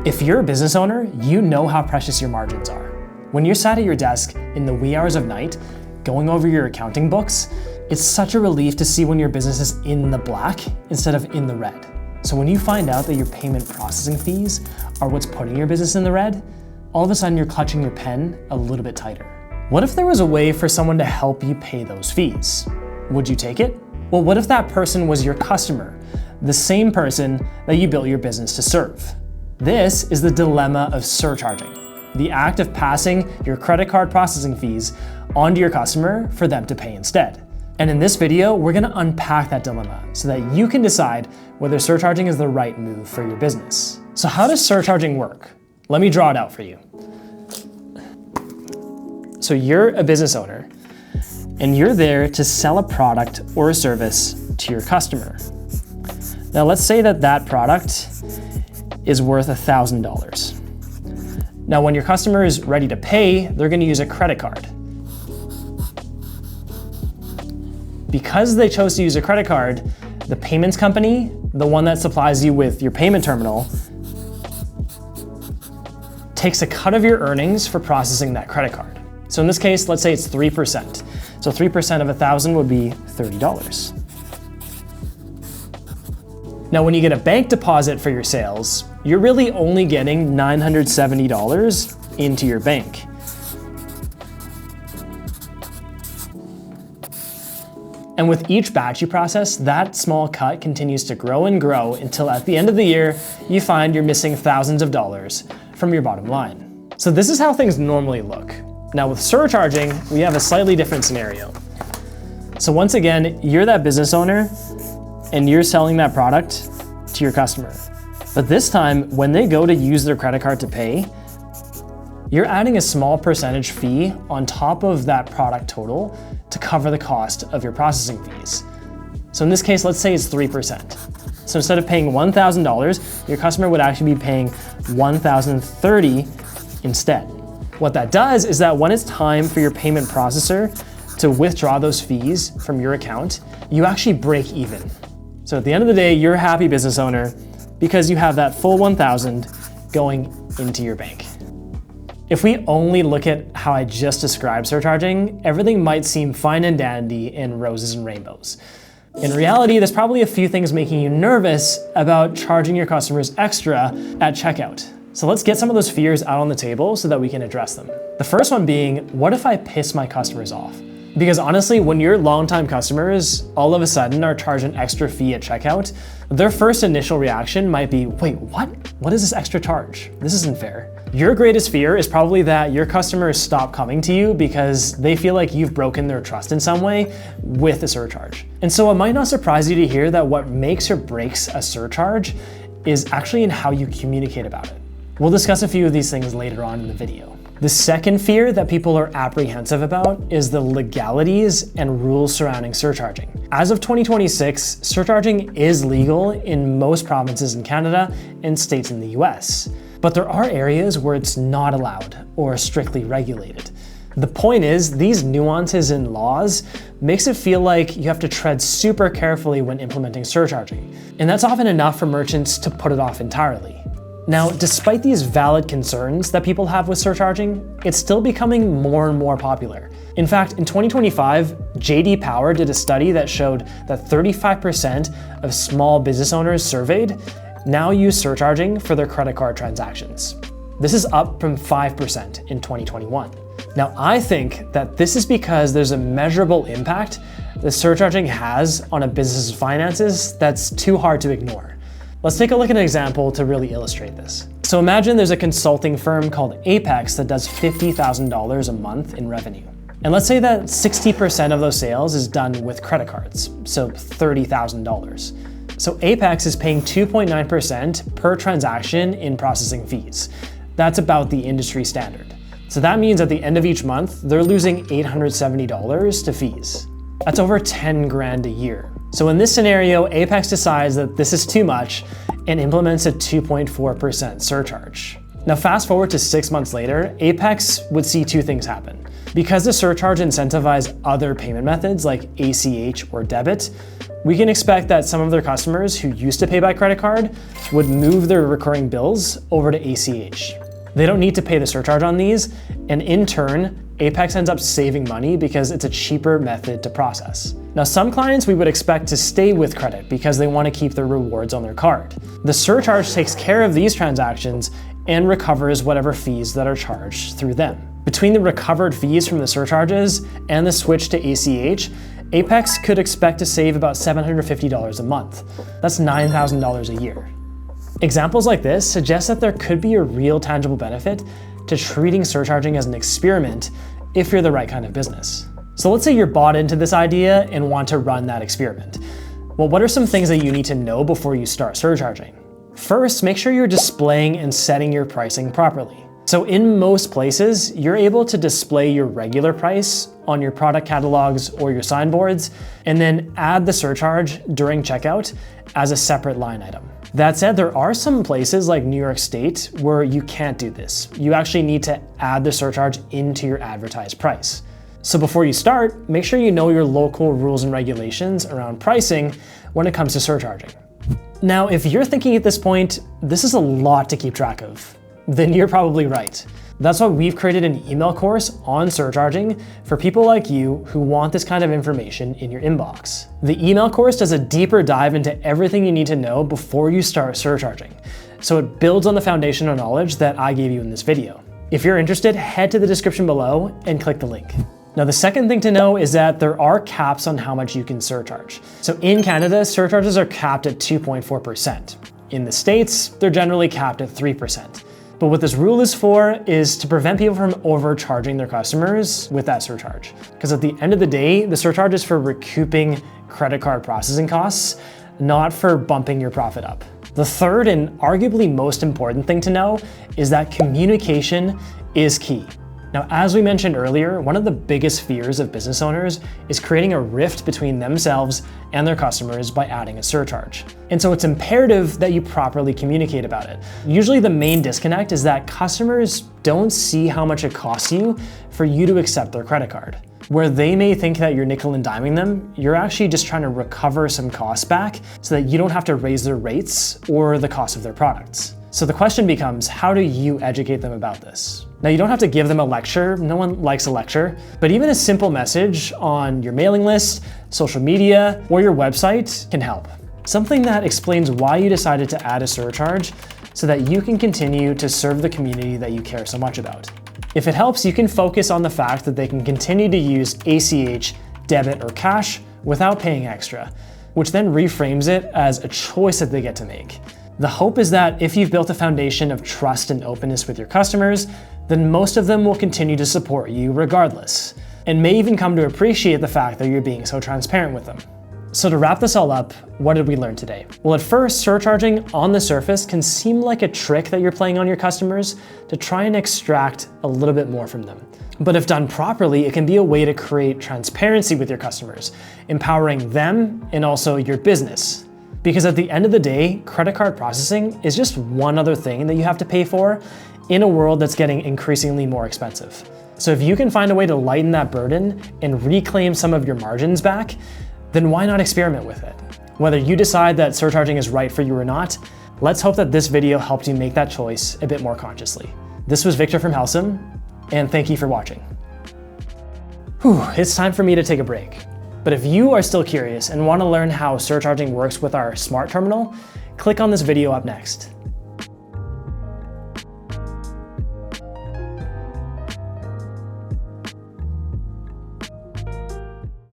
If you're a business owner, you know how precious your margins are. When you're sat at your desk in the wee hours of night, going over your accounting books, it's such a relief to see when your business is in the black instead of in the red. So when you find out that your payment processing fees are what's putting your business in the red, all of a sudden you're clutching your pen a little bit tighter. What if there was a way for someone to help you pay those fees? Would you take it? Well, what if that person was your customer, the same person that you built your business to serve? This is the dilemma of surcharging, the act of passing your credit card processing fees onto your customer for them to pay instead. And in this video, we're gonna unpack that dilemma so that you can decide whether surcharging is the right move for your business. So how does surcharging work? Let me draw it out for you. So you're a business owner and you're there to sell a product or a service to your customer. Now let's say that product is worth $1,000. Now when your customer is ready to pay, they're gonna use a credit card. Because they chose to use a credit card, the payments company, the one that supplies you with your payment terminal, takes a cut of your earnings for processing that credit card. So in this case, let's say it's 3%. So 3% of 1,000 would be $30. Now, when you get a bank deposit for your sales, you're really only getting $970 into your bank. And with each batch you process, that small cut continues to grow and grow until at the end of the year, you find you're missing thousands of dollars from your bottom line. So this is how things normally look. Now with surcharging, we have a slightly different scenario. So once again, you're that business owner and you're selling that product to your customer. But this time, when they go to use their credit card to pay, you're adding a small percentage fee on top of that product total to cover the cost of your processing fees. So in this case, let's say it's 3%. So instead of paying $1,000, your customer would actually be paying $1,030 instead. What that does is that when it's time for your payment processor to withdraw those fees from your account, you actually break even. So at the end of the day, you're a happy business owner because you have that full $1,000 going into your bank. If we only look at how I just described surcharging, everything might seem fine and dandy and roses and rainbows. In reality, there's probably a few things making you nervous about charging your customers extra at checkout. So let's get some of those fears out on the table so that we can address them. The first one being, what if I piss my customers off? Because honestly, when your longtime customers all of a sudden are charged an extra fee at checkout, their first initial reaction might be, wait, what? What is this extra charge? This isn't fair. Your greatest fear is probably that your customers stop coming to you because they feel like you've broken their trust in some way with a surcharge. And so it might not surprise you to hear that what makes or breaks a surcharge is actually in how you communicate about it. We'll discuss a few of these things later on in the video. The second fear that people are apprehensive about is the legalities and rules surrounding surcharging. As of 2026, surcharging is legal in most provinces in Canada and states in the US. But there are areas where it's not allowed or strictly regulated. The point is, these nuances in laws makes it feel like you have to tread super carefully when implementing surcharging. And that's often enough for merchants to put it off entirely. Now, despite these valid concerns that people have with surcharging, it's still becoming more and more popular. In fact, in 2025, J.D. Power did a study that showed that 35% of small business owners surveyed now use surcharging for their credit card transactions. This is up from 5% in 2021. Now, I think that this is because there's a measurable impact that surcharging has on a business's finances that's too hard to ignore. Let's take a look at an example to really illustrate this. So imagine there's a consulting firm called Apex that does $50,000 a month in revenue. And let's say that 60% of those sales is done with credit cards, so $30,000. So Apex is paying 2.9% per transaction in processing fees. That's about the industry standard. So that means at the end of each month, they're losing $870 to fees. That's over 10 grand a year. So in this scenario, Apex decides that this is too much and implements a 2.4% surcharge. Now fast forward to 6 months later, Apex would see two things happen. Because the surcharge incentivizes other payment methods like ACH or debit, we can expect that some of their customers who used to pay by credit card would move their recurring bills over to ACH. They don't need to pay the surcharge on these, and in turn, Apex ends up saving money because it's a cheaper method to process. Now, some clients we would expect to stay with credit because they want to keep their rewards on their card. The surcharge takes care of these transactions and recovers whatever fees that are charged through them. Between the recovered fees from the surcharges and the switch to ACH, Apex could expect to save about $750 a month. That's $9,000 a year. Examples like this suggest that there could be a real tangible benefit to treating surcharging as an experiment if you're the right kind of business. So let's say you're bought into this idea and want to run that experiment. Well, what are some things that you need to know before you start surcharging? First, make sure you're displaying and setting your pricing properly. So in most places, you're able to display your regular price on your product catalogs or your signboards, and then add the surcharge during checkout as a separate line item. That said, there are some places like New York State where you can't do this. You actually need to add the surcharge into your advertised price. So before you start, make sure you know your local rules and regulations around pricing when it comes to surcharging. Now, if you're thinking at this point, this is a lot to keep track of, then you're probably right. That's why we've created an email course on surcharging for people like you who want this kind of information in your inbox. The email course does a deeper dive into everything you need to know before you start surcharging. So it builds on the foundational knowledge that I gave you in this video. If you're interested, head to the description below and click the link. Now, the second thing to know is that there are caps on how much you can surcharge. So in Canada, surcharges are capped at 2.4%. In the States, they're generally capped at 3%. But what this rule is for is to prevent people from overcharging their customers with that surcharge. Because at the end of the day, the surcharge is for recouping credit card processing costs, not for bumping your profit up. The third and arguably most important thing to know is that communication is key. Now, as we mentioned earlier, one of the biggest fears of business owners is creating a rift between themselves and their customers by adding a surcharge. And so it's imperative that you properly communicate about it. Usually the main disconnect is that customers don't see how much it costs you for you to accept their credit card. Where they may think that you're nickel and diming them, you're actually just trying to recover some costs back so that you don't have to raise their rates or the cost of their products. So the question becomes, how do you educate them about this? Now, you don't have to give them a lecture. No one likes a lecture, but even a simple message on your mailing list, social media, or your website can help. Something that explains why you decided to add a surcharge so that you can continue to serve the community that you care so much about. If it helps, you can focus on the fact that they can continue to use ACH, debit, or cash without paying extra, which then reframes it as a choice that they get to make. The hope is that if you've built a foundation of trust and openness with your customers, then most of them will continue to support you regardless, and may even come to appreciate the fact that you're being so transparent with them. So to wrap this all up, what did we learn today? Well, at first, surcharging on the surface can seem like a trick that you're playing on your customers to try and extract a little bit more from them. But if done properly, it can be a way to create transparency with your customers, empowering them and also your business. Because at the end of the day, credit card processing is just one other thing that you have to pay for in a world that's getting increasingly more expensive. So if you can find a way to lighten that burden and reclaim some of your margins back, then why not experiment with it? Whether you decide that surcharging is right for you or not, let's hope that this video helped you make that choice a bit more consciously. This was Victor from Helcim, and thank you for watching. It's time for me to take a break. But if you are still curious and want to learn how surcharging works with our smart terminal, click on this video up next.